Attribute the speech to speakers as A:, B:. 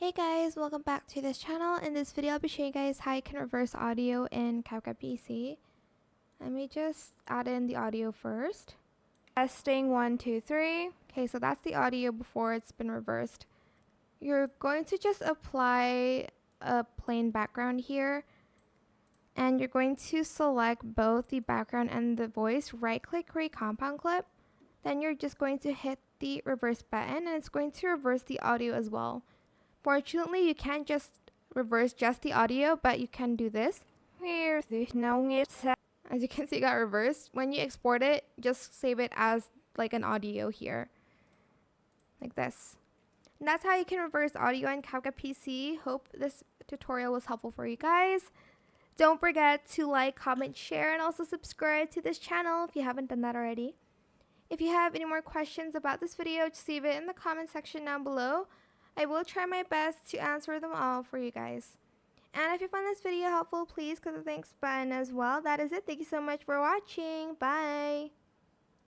A: Hey guys, welcome back to this channel. In this video, I'll be showing you guys how you can reverse audio in CapCut PC. Let me just add in the audio first. Testing 1, 2, 3. Okay, so that's the audio before it's been reversed. You're going to just apply a plain background here. And you're going to select both the background and the voice. Right click, create compound clip. Then you're just going to hit the reverse button and it's going to reverse the audio as well. Fortunately, you can't just reverse just the audio, but you can do this. As you can see, it got reversed. When you export it, just save it as like an audio here. Like this. And that's how you can reverse audio in CapCut PC. Hope this tutorial was helpful for you guys. Don't forget to like, comment, share, and also subscribe to this channel if you haven't done that already. If you have any more questions about this video, just leave it in the comment section down below. I will try my best to answer them all for you guys. And if you found this video helpful, please click the thanks button as well. That is it. Thank you so much for watching. Bye.